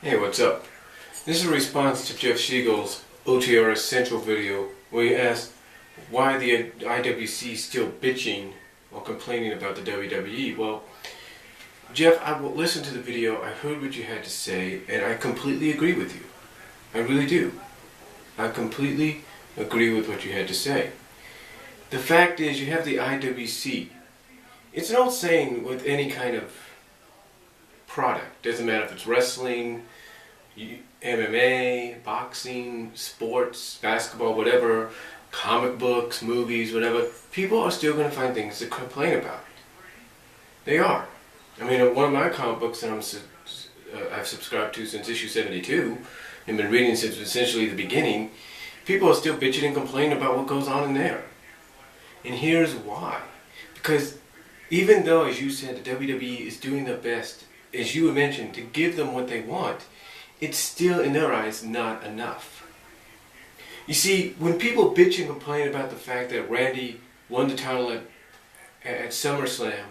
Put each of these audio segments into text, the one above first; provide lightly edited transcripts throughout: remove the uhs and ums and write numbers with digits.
Hey, what's up? This is a response to Jeff Shiegel's OtrsCentral video where he asked why the IWC is still bitching or complaining about the WWE. Well, Jeff, I listened to the video, I heard what you had to say, and I completely agree with you. I really do. I completely agree with what you had to say. The fact is, you have the IWC. It's an old saying with any kind of product. Doesn't matter if it's wrestling, MMA, boxing, sports, basketball, whatever, comic books, movies, whatever. People are still going to find things to complain about. They are. I mean, one of my comic books that I've subscribed to since issue 72 and been reading since essentially the beginning, people are still bitching and complaining about what goes on in there. And here's why. Because even though, as you said, the WWE is doing their best, as you mentioned, to give them what they want, it's still, in their eyes, not enough. You see, when people bitch and complain about the fact that Randy won the title at SummerSlam,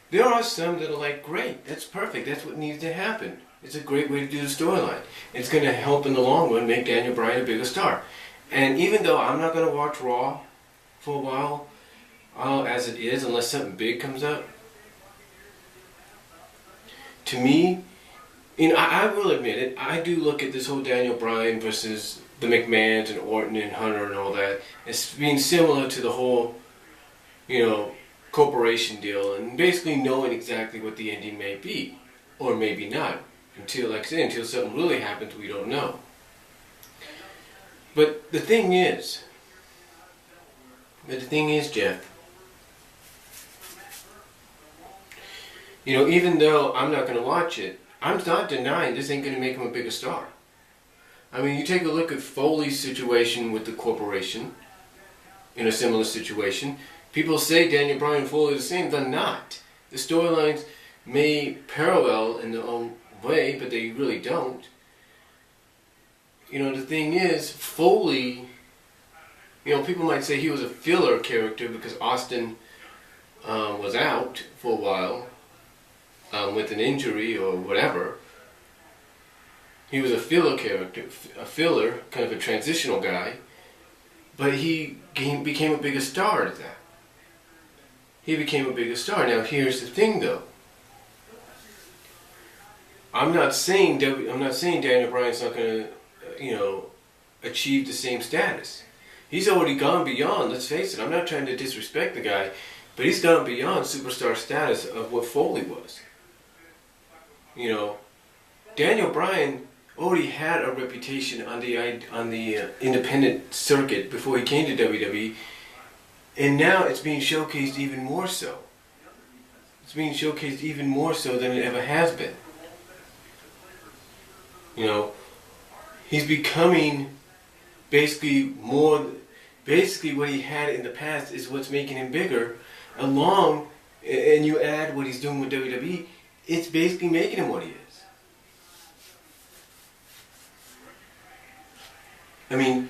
there are some that are like, great, that's perfect, that's what needs to happen. It's a great way to do the storyline. It's going to help in the long run make Daniel Bryan a bigger star. And even though I'm not going to watch Raw for a while, as it is, unless something big comes up, to me, I will admit it, I do look at this whole Daniel Bryan versus the McMahons and Orton and Hunter and all that as being similar to the whole, corporation deal, and basically knowing exactly what the ending may be, or maybe not, until, like I said, until something really happens, we don't know. But the thing is, Jeff, even though I'm not going to watch it, I'm not denying this ain't going to make him a bigger star. I mean, you take a look at Foley's situation with the corporation, in a similar situation. People say Daniel Bryan and Foley are the same. They're not. The storylines may parallel in their own way, but they really don't. The thing is, Foley, people might say he was a filler character because Austin was out for a while with an injury or whatever. He was a filler character, kind of a transitional guy, but he became a bigger star at that. He became a bigger star. Now here's the thing, though. I'm not saying Daniel Bryan's not going to, achieve the same status. He's already gone beyond. Let's face it. I'm not trying to disrespect the guy, but he's gone beyond superstar status of what Foley was. Daniel Bryan already had a reputation on the independent circuit before he came to WWE, and now it's being showcased even more so. It's being showcased even more so than it ever has been. He's becoming basically what he had in the past is what's making him bigger, and you add what he's doing with WWE, it's basically making him what he is. I mean,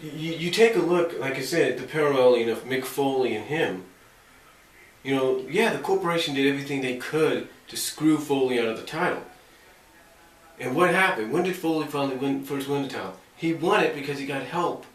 you take a look, like I said, the paralleling of Mick Foley and him. The corporation did everything they could to screw Foley out of the title. And what happened? When did Foley finally first win the title? He won it because he got help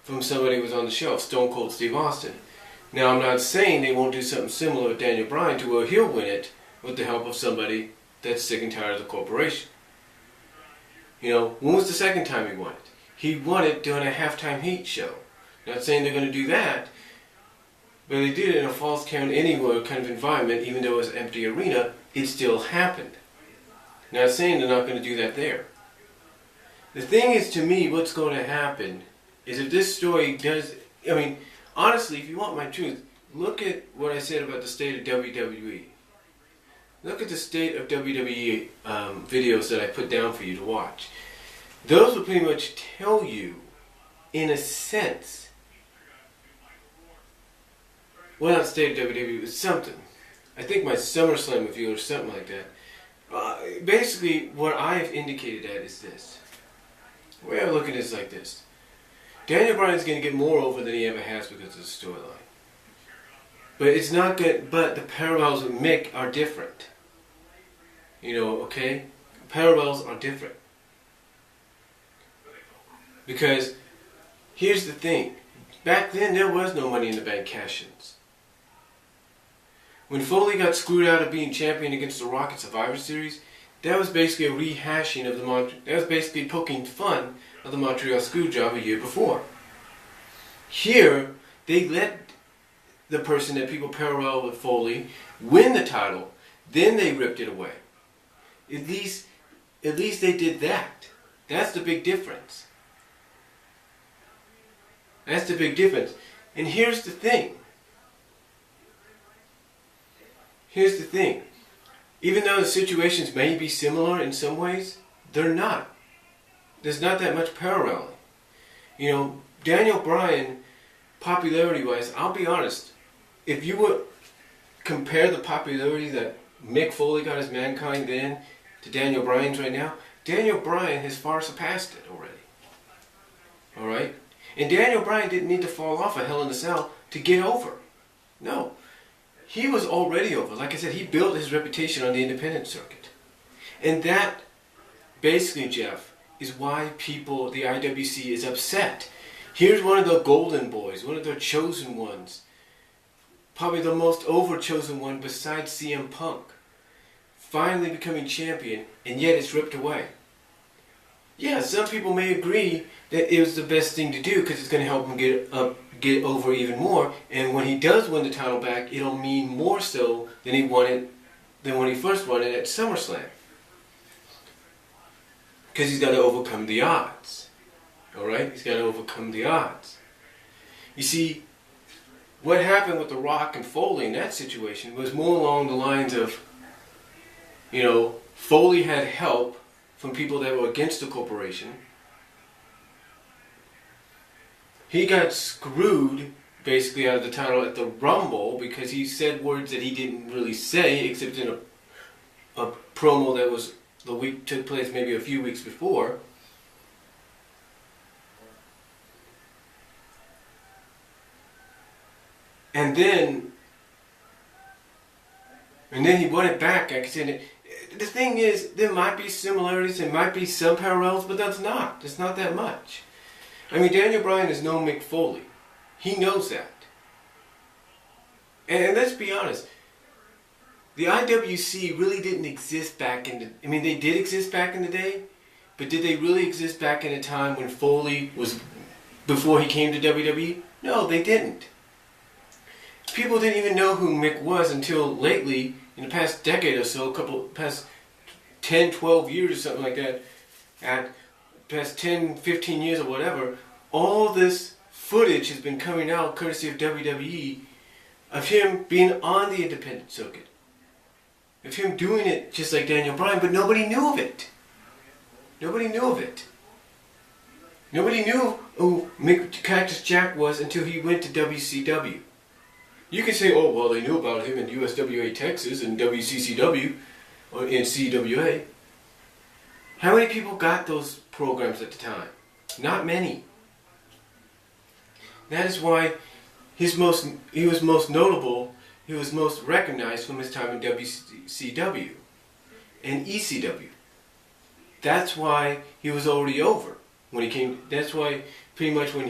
from somebody who was on the shelf, Stone Cold Steve Austin. Now, I'm not saying they won't do something similar with Daniel Bryan to where he'll win it with the help of somebody that's sick and tired of the corporation. When was the second time he won it? He won it during a halftime heat show. Not saying they're going to do that, but they did it in a false count anywhere kind of environment, even though it was an empty arena, it still happened. Not saying they're not going to do that there. The thing is, to me, what's going to happen is if this story does, honestly, if you want my truth, look at what I said about the state of WWE. Look at the state of WWE videos that I put down for you to watch. Those will pretty much tell you, in a sense, well, not state of WWE, it's something. I think my SummerSlam review or something like that. Basically, what I've indicated at is this. The way I look at it is like this. Daniel Bryan's going to get more over than he ever has because of the storyline. But it's not good. But the parallels with Mick are different. Okay? parallels are different. Because here's the thing. Back then, there was no Money in the Bank cash-ins. When Foley got screwed out of being champion against The Rock at Survivor Series, that was basically a rehashing of that was basically poking fun of the Montreal Screwjob a year before. Here, they let the person that people parallel with Foley win the title, then they ripped it away. At least they did that. That's the big difference. That's the big difference. And here's the thing. Here's the thing. Even though the situations may be similar in some ways, they're not. There's not that much paralleling. You know, Daniel Bryan, popularity-wise, I'll be honest, if you would compare the popularity that Mick Foley got as Mankind then to Daniel Bryan's right now, Daniel Bryan has far surpassed it already. Alright? And Daniel Bryan didn't need to fall off a Hell in a Cell to get over. No. He was already over. Like I said, he built his reputation on the independent circuit. And that, basically, Jeff, is why people, the IWC, is upset. Here's one of the golden boys, one of the chosen ones. Probably the most over-chosen one besides CM Punk. Finally becoming champion, and yet it's ripped away. Yeah, some people may agree that it was the best thing to do because it's going to help him get over even more. And when he does win the title back, it'll mean more so than he won it than when he first won it at SummerSlam. Because he's got to overcome the odds. Alright? He's got to overcome the odds. You see, what happened with The Rock and Foley in that situation was more along the lines of, you know, Foley had help from people that were against the corporation. He got screwed basically out of the title at the Rumble because he said words that he didn't really say, except in a promo that was took place maybe a few weeks before. And then he won it back. Like I said, the thing is, there might be similarities, there might be some parallels, but that's not. It's not that much. I mean, Daniel Bryan is no Mick Foley. He knows that. And let's be honest, the IWC really didn't exist back in the... I mean, they did exist back in the day, but did they really exist back in a time when Foley was... before he came to WWE? No, they didn't. People didn't even know who Mick was until lately, in the past decade or so, past 10, 12 years or something like that, past 10, 15 years or whatever, all this footage has been coming out courtesy of WWE of him being on the independent circuit. Of him doing it just like Daniel Bryan, but nobody knew of it. Nobody knew of it. Nobody knew who Cactus Jack was until he went to WCW. You can say, oh, well, they knew about him in USWA Texas and WCCW or in CWA. How many people got those programs at the time? Not many. That is why he was most notable, he was most recognized from his time in WCW and ECW. That's why he was already over when he came. That's why pretty much when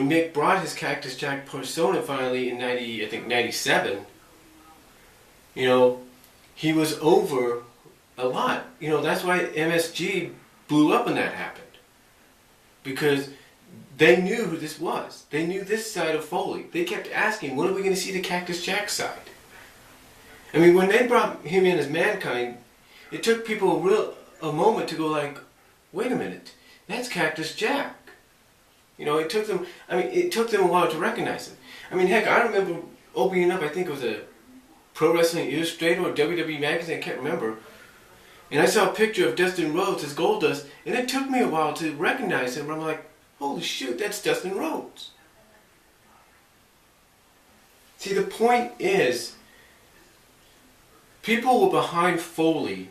Mick brought his Cactus Jack persona finally in 97, you know, he was over a lot. You know, that's why MSG blew up when that happened. Because they knew who this was. They knew this side of Foley. They kept asking, when are we going to see the Cactus Jack side? I mean, when they brought him in as Mankind, it took people a moment to go like, wait a minute, that's Cactus Jack. You know, it took them a while to recognize him. I mean, heck, I remember opening up, I think it was a Pro Wrestling Illustrated or WWE magazine, I can't remember. And I saw a picture of Dustin Rhodes as Goldust, and it took me a while to recognize him. I'm like, holy shoot, that's Dustin Rhodes. See, the point is, people were behind Foley,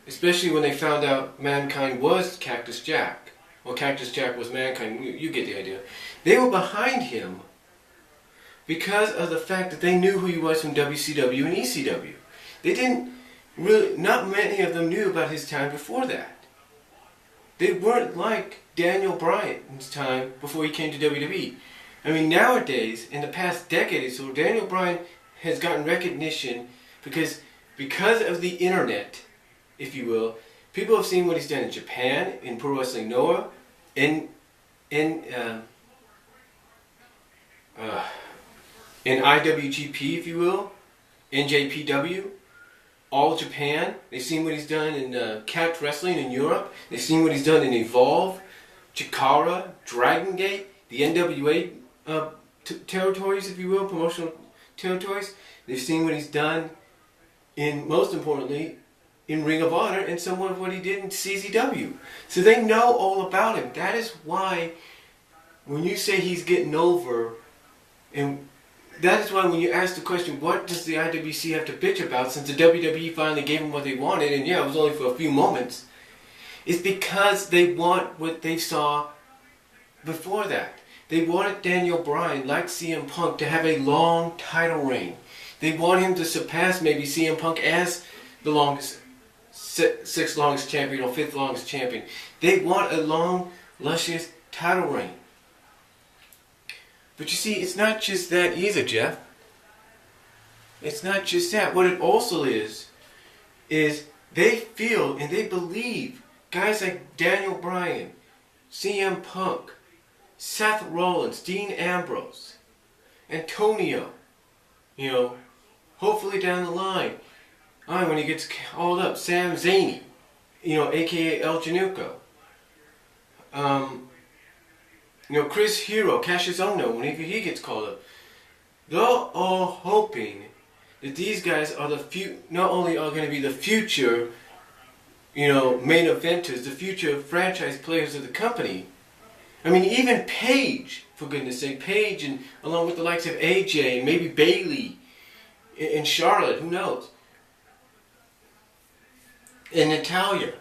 especially when they found out Mankind was Cactus Jack, or Cactus Jack was Mankind. You get the idea. They were behind him because of the fact that they knew who he was from WCW and ECW. They didn't, really, not many of them knew about his time before that. They weren't like Daniel Bryan's time before he came to WWE. I mean, nowadays, in the past decade or so, Daniel Bryan has gotten recognition because of the internet, if you will. People have seen what he's done in Japan, in Pro Wrestling Noah, in IWGP, if you will, NJPW, All Japan. They've seen what he's done in Catch Wrestling in Europe. They've seen what he's done in Evolve, Chikara, Dragon Gate, the NWA territories, if you will, promotional territories. They've seen what he's done in, most importantly, in Ring of Honor, and somewhat of what he did in CZW. So they know all about him. That is why when you say he's getting over, and that is why when you ask the question, what does the IWC have to bitch about since the WWE finally gave him what they wanted, and yeah, it was only for a few moments, it's because they want what they saw before that. They wanted Daniel Bryan, like CM Punk, to have a long title reign. They want him to surpass maybe CM Punk as the longest, sixth longest champion or fifth longest champion. They want a long, luscious title reign. But you see, it's not just that either, Jeff. It's not just that. What it also is they feel and they believe guys like Daniel Bryan, CM Punk, Seth Rollins, Dean Ambrose, Antonio, hopefully down the line, when he gets called up, Sam Zaney, aka El Januco, Chris Hero, Cassius Ohno, whenever he gets called up. They're all hoping that these guys are not only are going to be the future, main eventers, the future franchise players of the company. I mean, even Paige, for goodness sake, Paige, and along with the likes of AJ and maybe Bayley and Charlotte, who knows, and Natalia.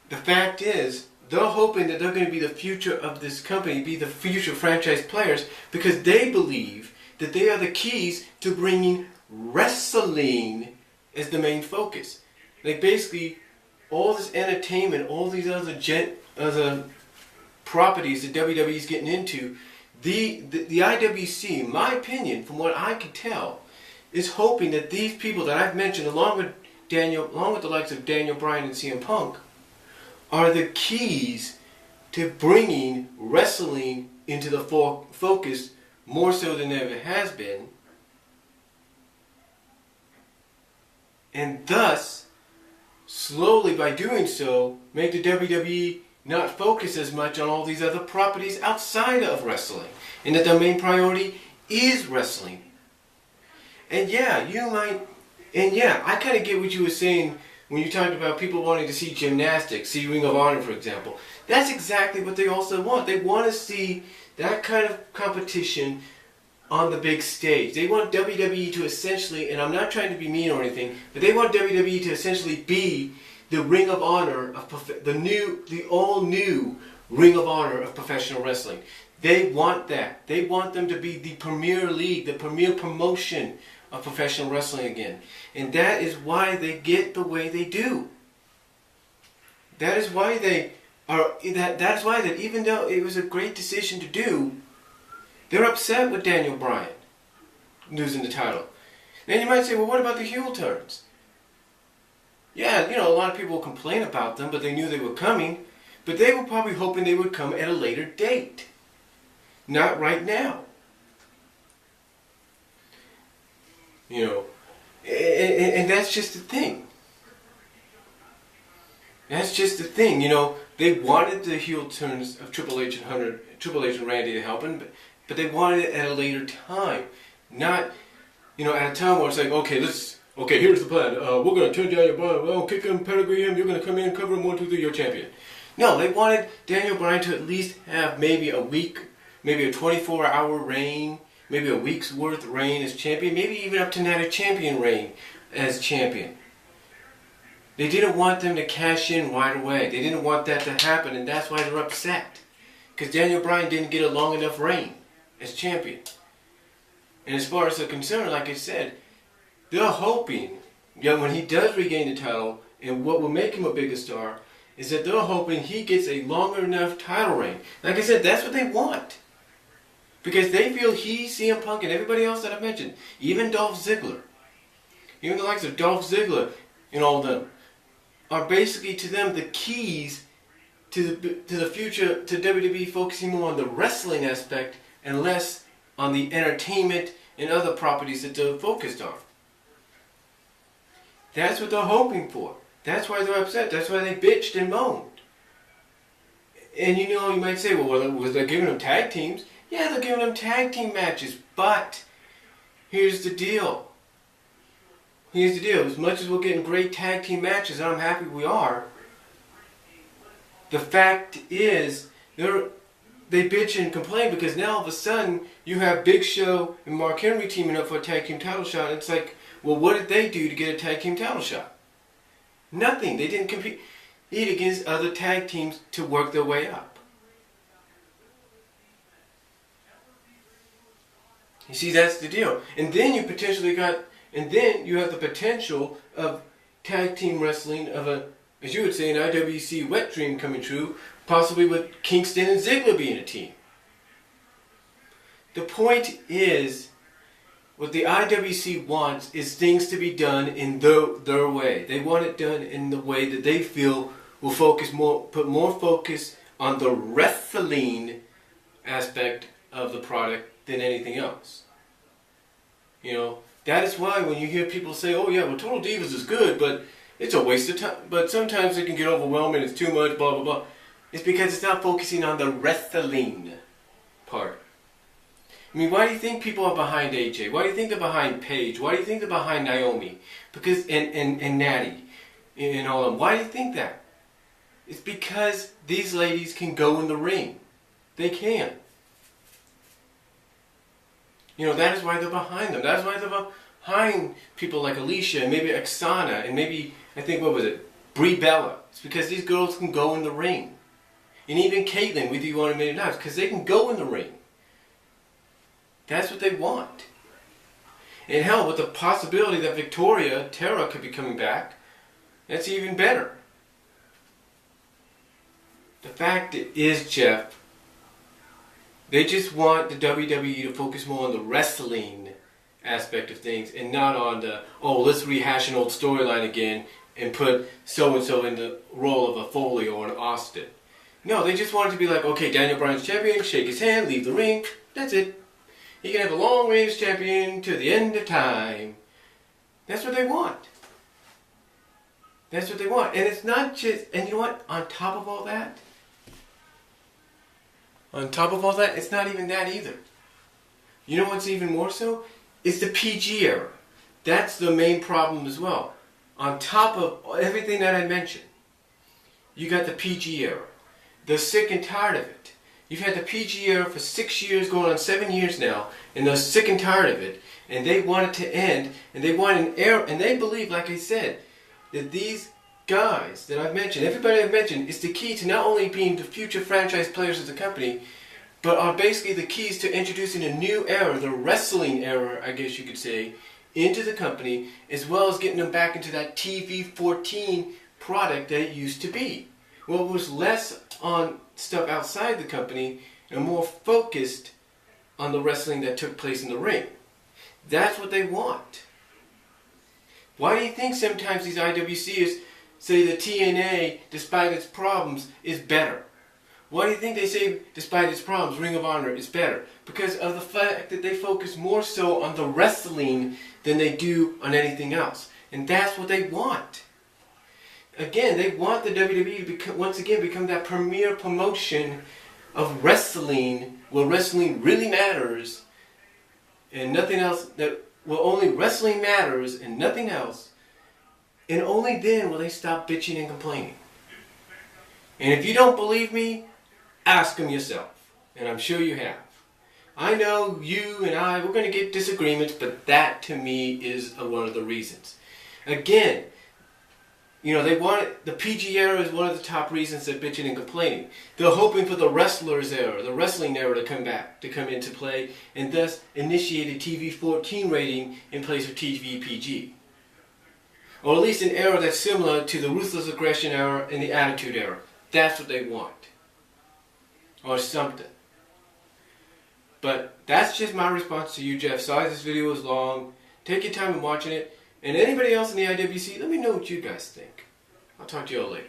The fact is, they're hoping that they're going to be the future of this company, be the future franchise players, because they believe that they are the keys to bringing wrestling as the main focus. Like basically, all this entertainment, all these other properties that WWE is getting into, the IWC, in my opinion, from what I can tell, is hoping that these people that I've mentioned, along with the likes of Daniel Bryan and CM Punk, are the keys to bringing wrestling into the focus more so than ever has been, and thus, slowly by doing so, make the WWE not focus as much on all these other properties outside of wrestling, and that their main priority is wrestling. And yeah, I kind of get what you were saying when you talked about people wanting to see gymnastics, see Ring of Honor, for example. That's exactly what they also want. They want to see that kind of competition on the big stage. They want WWE to essentially, and I'm not trying to be mean or anything, but they want WWE to essentially be the Ring of Honor of the all new Ring of Honor of professional wrestling. They want that. They want them to be the premier league, the premier promotion of professional wrestling again. And that is why they get the way they do. That is why that even though it was a great decision to do, they're upset with Daniel Bryan losing the title. Then you might say, well, what about the heel turns? Yeah, a lot of people will complain about them, but they knew they were coming. But they were probably hoping they would come at a later date. Not right now. And that's just the thing. That's just the thing. They wanted the heel turns of Triple H and Randy to help them, but they wanted it at a later time. Not, at a time where it's like, okay, here's the plan. We're going to turn Daniel Bryan, kick him, pedigree him, you're going to come in, cover him, 1, 2, 3, you're champion. No, they wanted Daniel Bryan to at least have maybe a week, maybe a 24-hour reign, maybe a week's worth reign as champion, maybe even up to Night of Champion reign as champion. They didn't want them to cash in right away. They didn't want that to happen, and that's why they're upset. Because Daniel Bryan didn't get a long enough reign as champion. And as far as they're concerned, like I said, they're hoping Yet when he does regain the title, and what will make him a bigger star, is that they're hoping he gets a longer enough title reign. Like I said, that's what they want. Because they feel he, CM Punk, and everybody else that I mentioned, even Dolph Ziggler, even the likes of Dolph Ziggler and all of them, are basically to them the keys to the future, to WWE focusing more on the wrestling aspect and less on the entertainment and other properties that they're focused on. That's what they're hoping for. That's why they're upset. That's why they bitched and moaned. And you know, you might say, well, was they giving them tag teams? Yeah, they're giving them tag team matches, but here's the deal. Here's the deal. As much as we're getting great tag team matches, and I'm happy we are, the fact is, they bitch and complain because now all of a sudden you have Big Show and Mark Henry teaming up for a tag team title shot. And it's like, well, what did they do to get a tag team title shot? Nothing. They didn't compete against other tag teams to work their way up. You see, that's the deal. And then you potentially you have the potential of tag team wrestling of a, as you would say, an IWC wet dream coming true, possibly with Kingston and Ziggler being a team. The point is, what the IWC wants is things to be done in their way. They want it done in the way that they feel will put more focus on the wrestling aspect of the product than anything else. You know, that is why when you hear people say, oh yeah, well Total Divas is good, but it's a waste of time, but sometimes it can get overwhelming, it's too much, blah blah blah. It's because it's not focusing on the wrestling part. I mean, why do you think people are behind AJ? Why do you think they're behind Paige? Why do you think they're behind Naomi? Because and Natty and all of them. Why do you think that? It's because these ladies can go in the ring. They can. You know, that is why they're behind them. That is why they're behind people like Alicia and maybe Oksana and maybe, I think, what was it, Brie Bella. It's because these girls can go in the ring. And even Caitlyn with You On a Million Knives, because they can go in the ring. That's what they want. And hell, with the possibility that Victoria, Tara could be coming back, that's even better. The fact is, Jeff, they just want the WWE to focus more on the wrestling aspect of things and not on the, oh, let's rehash an old storyline again and put so-and-so in the role of a Foley or an Austin. No, they just want it to be like, okay, Daniel Bryan's champion, shake his hand, leave the ring, that's it. He can have a long reign as champion to the end of time. That's what they want. That's what they want. And it's not just, and you know what, on top of all that, it's not even that either. You know what's even more so? It's the PG era. That's the main problem as well. On top of everything that I mentioned, you got the PG era. They're sick and tired of it. You've had the PG era for 6 years, going on 7 years now, and they're sick and tired of it. And they want it to end, and they want an era, and they believe, like I said, that these guys that I've mentioned, everybody I've mentioned, is the key to not only being the future franchise players of the company, but are basically the keys to introducing a new era, the wrestling era, I guess you could say, into the company, as well as getting them back into that TV-14 product that it used to be. Well, it was less on stuff outside the company and more focused on the wrestling that took place in the ring. That's what they want. Why do you think sometimes these IWCers say that TNA, despite its problems, is better? Why do you think they say, despite its problems, Ring of Honor is better? Because of the fact that they focus more so on the wrestling than they do on anything else. And that's what they want. Again, they want the WWE to once again become that premier promotion of wrestling, where wrestling really matters, and nothing else, that where only wrestling matters and nothing else, and only then will they stop bitching and complaining. And if you don't believe me, ask them yourself, and I'm sure you have. I know you and I, we're going to get disagreements, but that to me is one of the reasons. Again, you know, they want it, the PG era is one of the top reasons they're bitching and complaining. They're hoping for the wrestlers era, the wrestling era to come back, to come into play, and thus initiate a TV-14 rating in place of TV PG. Or at least an era that's similar to the Ruthless Aggression era and the Attitude era. That's what they want. Or something. But that's just my response to you, Jeff. Sorry this video was long. Take your time in watching it. And anybody else in the IWC, let me know what you guys think. I'll talk to you all later.